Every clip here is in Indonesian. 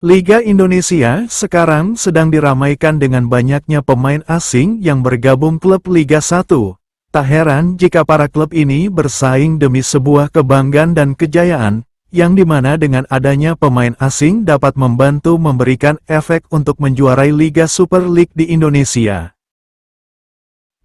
Liga Indonesia sekarang sedang diramaikan dengan banyaknya pemain asing yang bergabung klub Liga 1. Tak heran jika para klub ini bersaing demi sebuah kebanggaan dan kejayaan, yang dimana dengan adanya pemain asing dapat membantu memberikan efek untuk menjuarai Liga Super League di Indonesia.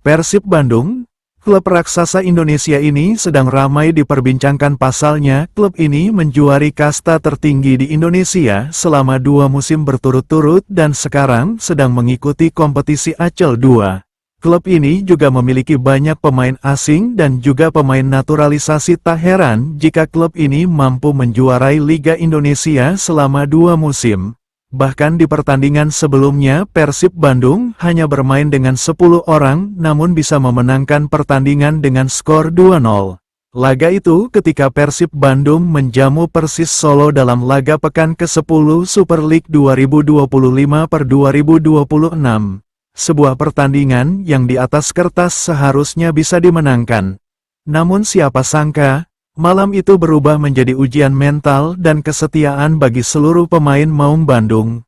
Persib Bandung, klub raksasa Indonesia ini sedang ramai diperbincangkan pasalnya klub ini menjuari kasta tertinggi di Indonesia selama 2 musim berturut-turut dan sekarang sedang mengikuti kompetisi ACL 2. Klub ini juga memiliki banyak pemain asing dan juga pemain naturalisasi. Tak heran jika klub ini mampu menjuarai Liga Indonesia selama 2 musim. Bahkan di pertandingan sebelumnya Persib Bandung hanya bermain dengan 10 orang namun bisa memenangkan pertandingan dengan skor 2-0. Laga itu ketika Persib Bandung menjamu Persis Solo dalam laga pekan ke-10 Super League 2025/2026. Sebuah pertandingan yang di atas kertas seharusnya bisa dimenangkan. Namun siapa sangka, malam itu berubah menjadi ujian mental dan kesetiaan bagi seluruh pemain Maung Bandung.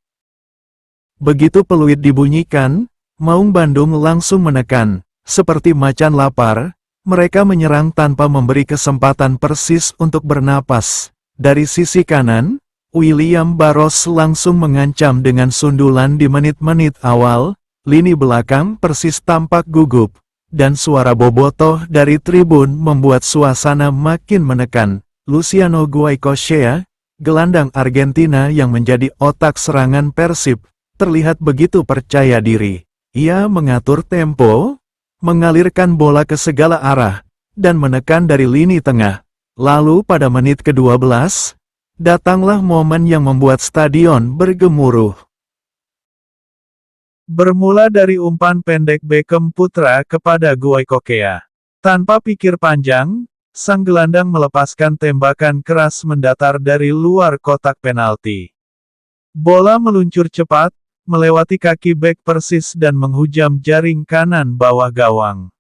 Begitu peluit dibunyikan, Maung Bandung langsung menekan. Seperti macan lapar, mereka menyerang tanpa memberi kesempatan Persis untuk bernapas. Dari sisi kanan, William Barros langsung mengancam dengan sundulan di menit-menit awal. Lini belakang Persis tampak gugup. Dan suara bobotoh dari tribun membuat suasana makin menekan. Luciano Goicoechea, gelandang Argentina yang menjadi otak serangan Persib, terlihat begitu percaya diri. Ia mengatur tempo, mengalirkan bola ke segala arah, dan menekan dari lini tengah. Lalu pada menit ke-12, datanglah momen yang membuat stadion bergemuruh. Bermula dari umpan pendek Beckham Putra kepada Goicoechea. Tanpa pikir panjang, sang gelandang melepaskan tembakan keras mendatar dari luar kotak penalti. Bola meluncur cepat, melewati kaki bek Persis dan menghujam jaring kanan bawah gawang.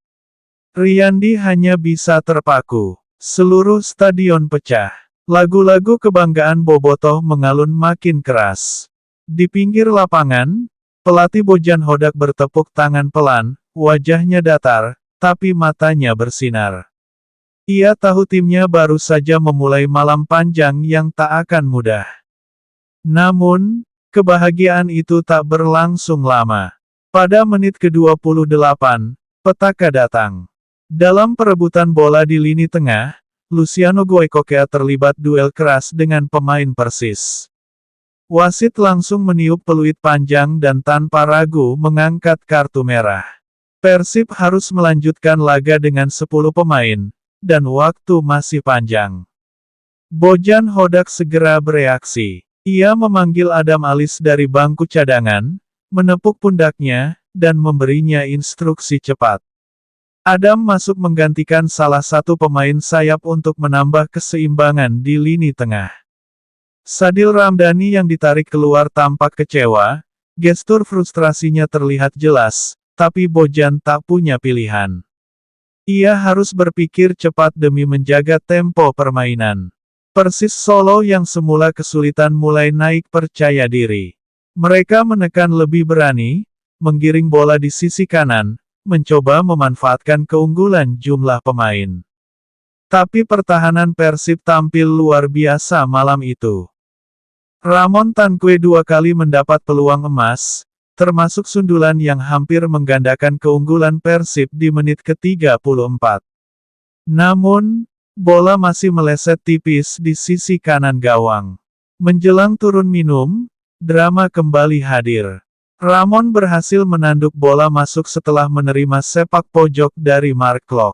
Riyandi hanya bisa terpaku. Seluruh stadion pecah. Lagu-lagu kebanggaan bobotoh mengalun makin keras. Di pinggir lapangan, pelatih Bojan Hodak bertepuk tangan pelan, wajahnya datar, tapi matanya bersinar. Ia tahu timnya baru saja memulai malam panjang yang tak akan mudah. Namun, kebahagiaan itu tak berlangsung lama. Pada menit ke-28, petaka datang. Dalam perebutan bola di lini tengah, Luciano Goicoechea terlibat duel keras dengan pemain Persis. Wasit langsung meniup peluit panjang dan tanpa ragu mengangkat kartu merah. Persib harus melanjutkan laga dengan 10 pemain, dan waktu masih panjang. Bojan Hodak segera bereaksi. Ia memanggil Adam Alis dari bangku cadangan, menepuk pundaknya, dan memberinya instruksi cepat. Adam masuk menggantikan salah satu pemain sayap untuk menambah keseimbangan di lini tengah. Sadil Ramdhani yang ditarik keluar tampak kecewa, gestur frustrasinya terlihat jelas, tapi Bojan tak punya pilihan. Ia harus berpikir cepat demi menjaga tempo permainan. Persis Solo yang semula kesulitan mulai naik percaya diri. Mereka menekan lebih berani, menggiring bola di sisi kanan, mencoba memanfaatkan keunggulan jumlah pemain. Tapi pertahanan Persib tampil luar biasa malam itu. Ramon Tanque 2 kali mendapat peluang emas, termasuk sundulan yang hampir menggandakan keunggulan Persib di menit ke-34. Namun, bola masih meleset tipis di sisi kanan gawang. Menjelang turun minum, drama kembali hadir. Ramon berhasil menanduk bola masuk setelah menerima sepak pojok dari Mark Klok.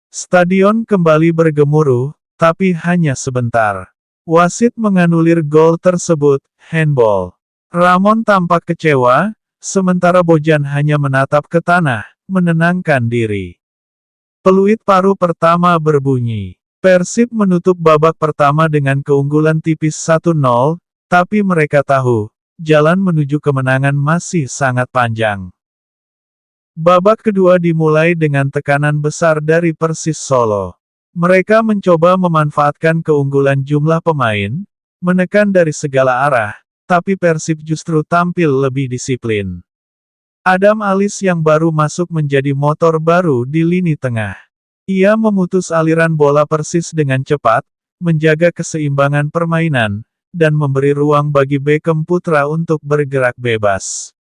Stadion kembali bergemuruh, tapi hanya sebentar. Wasit menganulir gol tersebut, handball. Ramon tampak kecewa, sementara Bojan hanya menatap ke tanah, menenangkan diri. Peluit paru pertama berbunyi. Persib menutup babak pertama dengan keunggulan tipis 1-0, tapi mereka tahu, jalan menuju kemenangan masih sangat panjang. Babak kedua dimulai dengan tekanan besar dari Persis Solo. Mereka mencoba memanfaatkan keunggulan jumlah pemain, menekan dari segala arah, tapi Persib justru tampil lebih disiplin. Adam Alis yang baru masuk menjadi motor baru di lini tengah. Ia memutus aliran bola Persis dengan cepat, menjaga keseimbangan permainan, dan memberi ruang bagi Beckham Putra untuk bergerak bebas.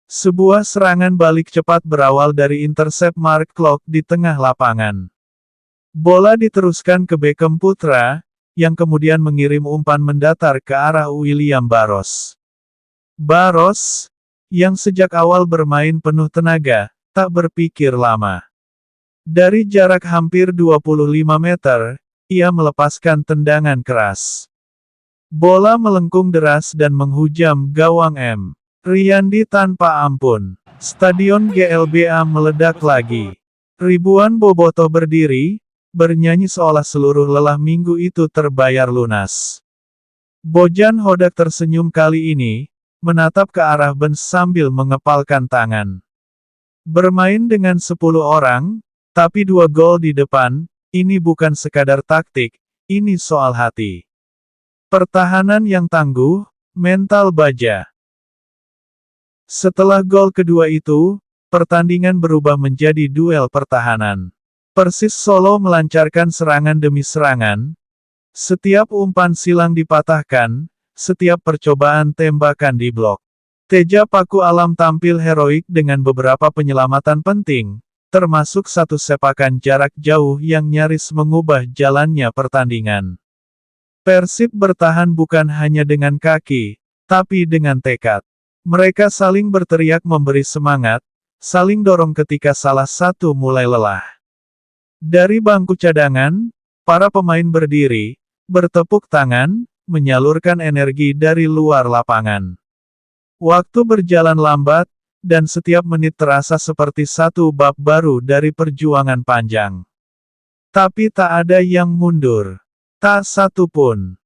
Sebuah serangan balik cepat berawal dari intercept Mark Klok di tengah lapangan. Bola diteruskan ke Beckham Putra, yang kemudian mengirim umpan mendatar ke arah William Barros. Barros, yang sejak awal bermain penuh tenaga, tak berpikir lama. Dari jarak hampir 25 meter, ia melepaskan tendangan keras. Bola melengkung deras dan menghujam gawang M. Riyandi tanpa ampun. Stadion GLBA meledak lagi. Ribuan bobotoh berdiri, bernyanyi seolah seluruh lelah minggu itu terbayar lunas. Bojan Hodak tersenyum kali ini, menatap ke arah bench sambil mengepalkan tangan. Bermain dengan 10 orang, tapi 2 gol di depan, ini bukan sekadar taktik, ini soal hati. Pertahanan yang tangguh, mental baja. Setelah gol kedua itu, pertandingan berubah menjadi duel pertahanan. Persis Solo melancarkan serangan demi serangan. Setiap umpan silang dipatahkan, setiap percobaan tembakan diblok. Teja Paku Alam tampil heroik dengan beberapa penyelamatan penting, termasuk satu sepakan jarak jauh yang nyaris mengubah jalannya pertandingan. Persib bertahan bukan hanya dengan kaki, tapi dengan tekad. Mereka saling berteriak memberi semangat, saling dorong ketika salah satu mulai lelah. Dari bangku cadangan, para pemain berdiri, bertepuk tangan, menyalurkan energi dari luar lapangan. Waktu berjalan lambat, dan setiap menit terasa seperti satu bab baru dari perjuangan panjang. Tapi tak ada yang mundur. Tak satu pun.